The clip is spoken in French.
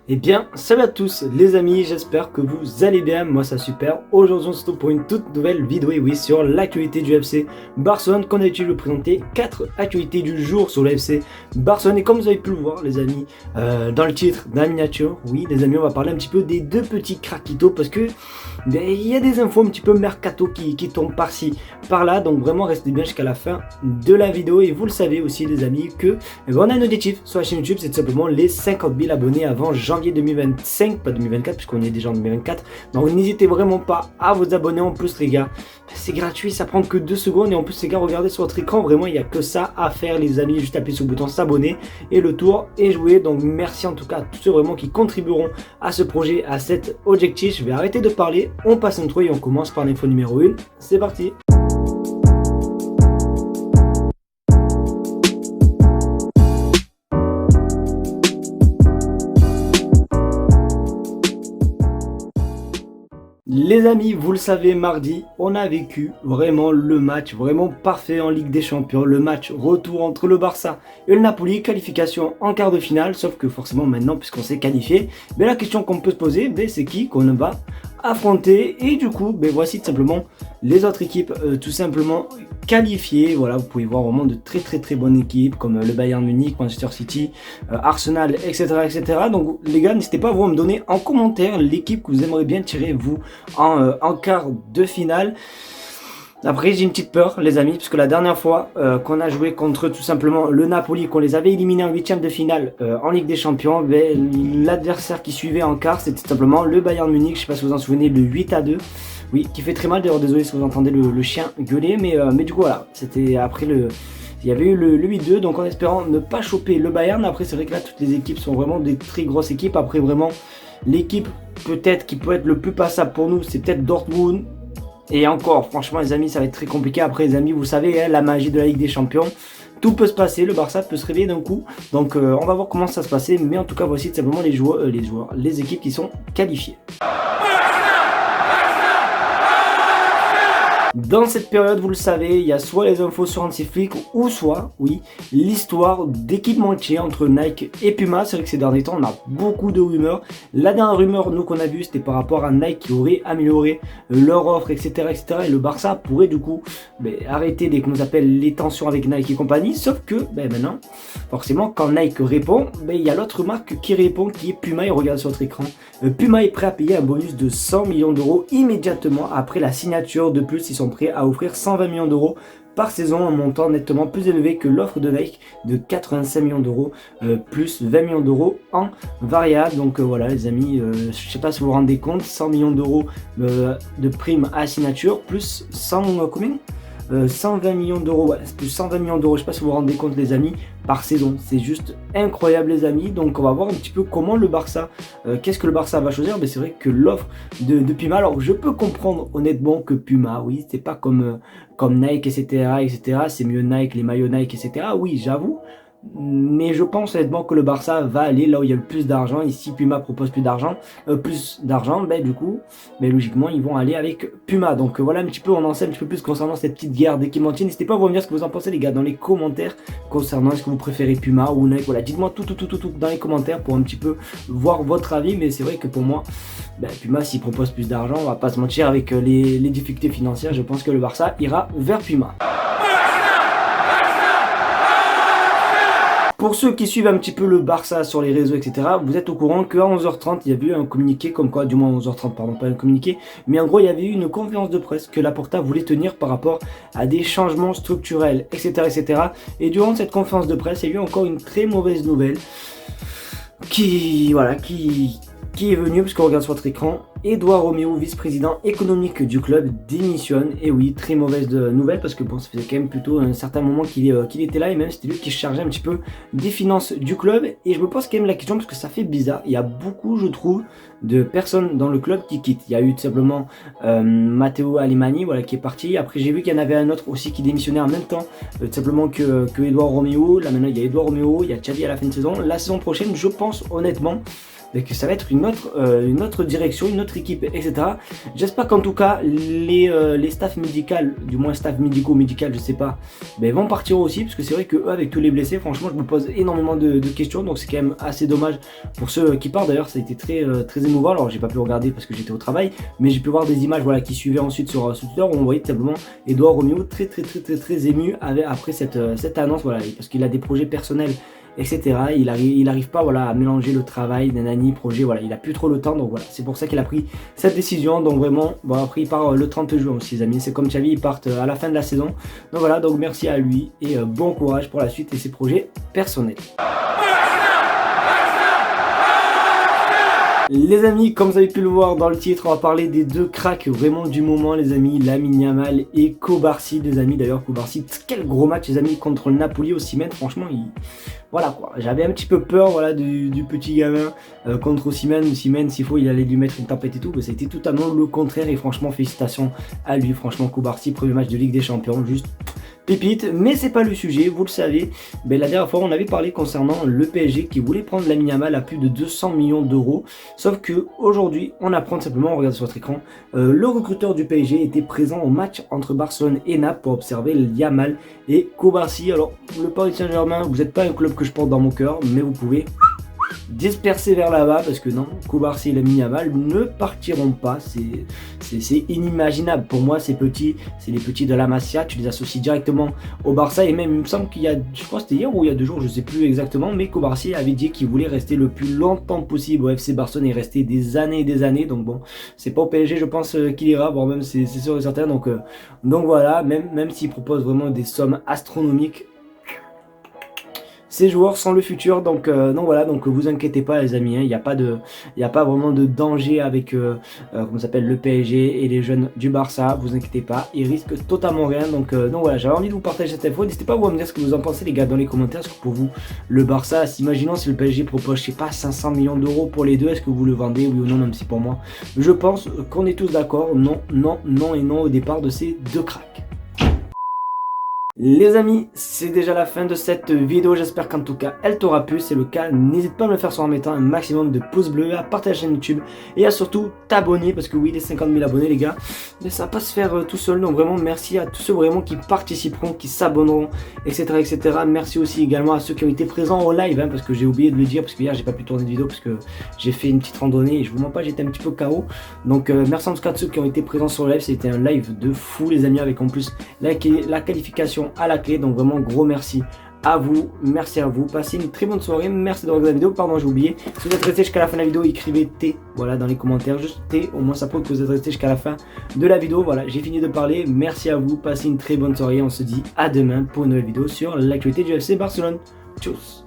Eh bien, salut à tous les amis, j'espère que vous allez bien, moi ça super. Aujourd'hui on se retrouve pour une toute nouvelle vidéo, et oui, sur l'actualité du FC Barcelone, qu'on a l'habitude de présenter 4 actualités du jour sur le FC Barcelone. Et comme vous avez pu le voir les amis, dans le titre, dans la miniature, oui les amis, on va parler un petit peu des deux petits craquitos, parce que il y a des infos un petit peu mercato qui tombent par-ci, par-là, donc vraiment restez bien jusqu'à la fin de la vidéo. Et vous le savez aussi les amis que on a un objectif sur la chaîne YouTube, c'est tout simplement les 50 000 abonnés avant janvier 2025, pas 2024 puisqu'on est déjà en 2024. Donc n'hésitez vraiment pas à vous abonner. En plus les gars, c'est gratuit, ça prend que 2 secondes. Et en plus les gars, regardez sur votre écran, vraiment il n'y a que ça à faire les amis, juste appuyer sur le bouton s'abonner et le tour est joué. Donc merci en tout cas à tous ceux vraiment qui contribueront à ce projet, à cet objectif. Je vais arrêter de parler, on passe intro et on commence par l'info numéro 1, c'est parti. Les amis, vous le savez, mardi, on a vécu vraiment le match vraiment parfait en Ligue des Champions. Le match retour entre le Barça et le Napoli, qualification en quart de finale. Sauf que forcément maintenant, puisqu'on s'est qualifié, mais la question qu'on peut se poser, c'est qui qu'on va affronter. Et du coup, voici tout simplement les autres équipes tout simplement qualifiées. Voilà, vous pouvez voir vraiment de très bonnes équipes comme le Bayern Munich, Manchester City, Arsenal, etc. Donc les gars, n'hésitez pas à vous me donner en commentaire l'équipe que vous aimeriez bien tirer vous en quart de finale. Après j'ai une petite peur les amis, puisque la dernière fois qu'on a joué contre tout simplement le Napoli, qu'on les avait éliminés en 8ème de finale en Ligue des Champions, l'adversaire qui suivait en quart c'était tout simplement le Bayern Munich. Je sais pas si vous vous en souvenez, le 8-2. Oui, qui fait très mal d'ailleurs, désolé si vous entendez le chien gueuler, mais du coup voilà, c'était après il y avait eu le 8-2, donc en espérant ne pas choper le Bayern. Après c'est vrai que là toutes les équipes sont vraiment des très grosses équipes. Après vraiment l'équipe peut-être qui peut être le plus passable pour nous, c'est peut-être Dortmund. Et encore, franchement les amis, ça va être très compliqué. Après les amis, vous savez, hein, la magie de la Ligue des Champions, tout peut se passer, le Barça peut se réveiller d'un coup. Donc on va voir comment ça se passer. Mais en tout cas, voici tout simplement les équipes qui sont qualifiées. Dans cette période, vous le savez, il y a soit les infos sur Hansi Flick ou soit, oui, l'histoire d'équipementiers entre Nike et Puma. C'est vrai que ces derniers temps, on a beaucoup de rumeurs. La dernière rumeur, nous, qu'on a vue, c'était par rapport à Nike qui aurait amélioré leur offre, etc. Et le Barça pourrait du coup arrêter les tensions avec Nike et compagnie. Sauf que maintenant, forcément, quand Nike répond, il y a l'autre marque qui répond, qui est Puma. Et regardez sur votre écran, Puma est prêt à payer un bonus de 100 millions d'euros immédiatement après la signature. De plus, ils sont prêts à offrir 120 millions d'euros par saison, un montant nettement plus élevé que l'offre de Nike de 85 millions d'euros plus 20 millions d'euros en variable. Donc voilà les amis, je ne sais pas si vous vous rendez compte, 100 millions d'euros de prime à signature plus 120 millions d'euros, ouais, plus 120 millions d'euros, je sais pas si vous vous rendez compte les amis, par saison. C'est juste incroyable les amis. Donc on va voir un petit peu comment le Barça, qu'est-ce que le Barça va choisir. Mais c'est vrai que l'offre de Puma, alors je peux comprendre honnêtement que Puma, oui, c'est pas comme Nike, etc. C'est mieux Nike, les maillots Nike, etc. Oui, j'avoue. Mais je pense honnêtement que le Barça va aller là où il y a le plus d'argent. Et si Puma propose plus d'argent, du coup, logiquement, ils vont aller avec Puma. Donc voilà un petit peu, on en sait un petit peu plus concernant cette petite guerre d'équipementiers. N'hésitez pas à vous me dire ce que vous en pensez les gars dans les commentaires concernant est-ce que vous préférez Puma ou Nike. Voilà, dites-moi tout dans les commentaires pour un petit peu voir votre avis. Mais c'est vrai que pour moi, Puma s'il propose plus d'argent, on va pas se mentir, avec les difficultés financières, je pense que le Barça ira vers Puma. Pour ceux qui suivent un petit peu le Barça sur les réseaux, etc., vous êtes au courant qu'à 11h30, il y avait eu un communiqué comme quoi, du moins 11h30, pardon, pas un communiqué, mais en gros, il y avait eu une conférence de presse que Laporta voulait tenir par rapport à des changements structurels, etc. Et durant cette conférence de presse, il y a eu encore une très mauvaise nouvelle qui est venue, parce qu'on regarde sur votre écran. Edouard Roméo, vice-président économique du club, démissionne. Et oui, très mauvaise nouvelle, parce que bon, ça faisait quand même plutôt un certain moment qu'il était là, et même c'était lui qui chargeait un petit peu des finances du club. Et je me pose quand même la question, parce que ça fait bizarre. Il y a beaucoup, je trouve, de personnes dans le club qui quittent. Il y a eu tout simplement Matteo Alemani, voilà, qui est parti. Après, j'ai vu qu'il y en avait un autre aussi qui démissionnait en même temps, tout simplement que Edouard Roméo. Là maintenant, il y a Edouard Roméo, il y a Xavi à la fin de saison. La saison prochaine, je pense honnêtement, que ça va être une autre direction, une autre équipe, etc. J'espère qu'en tout cas les staffs médicaux, du moins staff médical, je sais pas, vont partir aussi, parce que c'est vrai que eux, avec tous les blessés, franchement je me pose énormément de questions, donc c'est quand même assez dommage pour ceux qui partent. D'ailleurs ça a été très émouvant, alors j'ai pas pu regarder parce que j'étais au travail, mais j'ai pu voir des images qui suivaient ensuite sur Twitter, où on voyait tout simplement Edouard Roméo très ému après cette annonce, parce qu'il a des projets personnels, etc. Il arrive pas à mélanger le travail, nanani, projet, il a plus trop le temps, donc voilà, c'est pour ça qu'il a pris cette décision. Donc vraiment, après il part le 30 juin aussi les amis, c'est comme Xavi, ils partent à la fin de la saison, donc voilà, donc merci à lui et bon courage pour la suite et ses projets personnels. Les amis, comme vous avez pu le voir dans le titre, on va parler des deux cracks vraiment du moment les amis, Lamine Yamal et Cubarsí, les amis. D'ailleurs Cubarsí, quel gros match les amis contre le Napoli au Osimhen, franchement voilà quoi, j'avais un petit peu peur du petit gamin contre Osimhen. S'il faut il allait lui mettre une tapette et tout, mais ça a été totalement le contraire et franchement félicitations à lui. Franchement Cubarsí, premier match de Ligue des Champions, juste pépite. Mais c'est pas le sujet, vous le savez. La dernière fois on avait parlé concernant le PSG qui voulait prendre Lamine Yamal à plus de 200 millions d'euros. Sauf que aujourd'hui on apprend simplement, on regarde sur votre écran, le recruteur du PSG était présent au match entre Barcelone et Naples pour observer Yamal et Cubarsí. Alors le Paris Saint-Germain, vous n'êtes pas un club que je porte dans mon cœur, mais vous pouvez disperser vers là-bas, parce que non, Cubarsí et Lamine Yamal ne partiront pas. C'est inimaginable pour moi. Ces petits, c'est les petits de la Masia, tu les associes directement au Barça. Et même il me semble qu'il y a, je crois que c'était hier ou il y a 2 jours, je sais plus exactement, mais Cubarsí avait dit qu'il voulait rester le plus longtemps possible au FC Barcelone et rester des années et des années. Donc bon, c'est pas au PSG je pense qu'il ira, bon même c'est sûr et certain. Donc voilà, même s'il propose vraiment des sommes astronomiques, ces joueurs sont le futur, donc voilà, donc vous inquiétez pas les amis, il n'y a pas vraiment de danger avec comment s'appelle, le PSG et les jeunes du Barça, vous inquiétez pas, ils risquent totalement rien. Donc voilà, j'avais envie de vous partager cette info. N'hésitez pas à me dire ce que vous en pensez les gars dans les commentaires. Est-ce que pour vous le Barça, imaginons si le PSG propose, je sais pas, 500 millions d'euros pour les deux, est-ce que vous le vendez, oui ou non? Même si pour moi je pense qu'on est tous d'accord, non et non au départ de ces deux cracks. Les amis, c'est déjà la fin de cette vidéo, j'espère qu'en tout cas elle t'aura plu. C'est le cas, n'hésite pas à me le faire en mettant un maximum de pouces bleus, à partager la chaîne YouTube et à surtout t'abonner, parce que oui, les 50 000 abonnés les gars, mais ça va pas se faire tout seul. Donc vraiment merci à tous ceux vraiment qui participeront, qui s'abonneront, etc. Merci aussi également à ceux qui ont été présents au live, parce que j'ai oublié de le dire, parce que hier j'ai pas pu tourner de vidéo parce que j'ai fait une petite randonnée et je vous mens pas, j'étais un petit peu KO. Donc merci en tout cas à ceux qui ont été présents sur le live, c'était un live de fou les amis, avec en plus la qualification à la clé. Donc vraiment gros merci à vous, passez une très bonne soirée, merci d'avoir regardé la vidéo. Pardon, j'ai oublié, si vous êtes resté jusqu'à la fin de la vidéo, écrivez T, voilà, dans les commentaires, juste T, au moins ça prouve que vous êtes resté jusqu'à la fin de la vidéo. Voilà, j'ai fini de parler, merci à vous, passez une très bonne soirée, on se dit à demain pour une nouvelle vidéo sur l'actualité du FC Barcelone. Tchuss.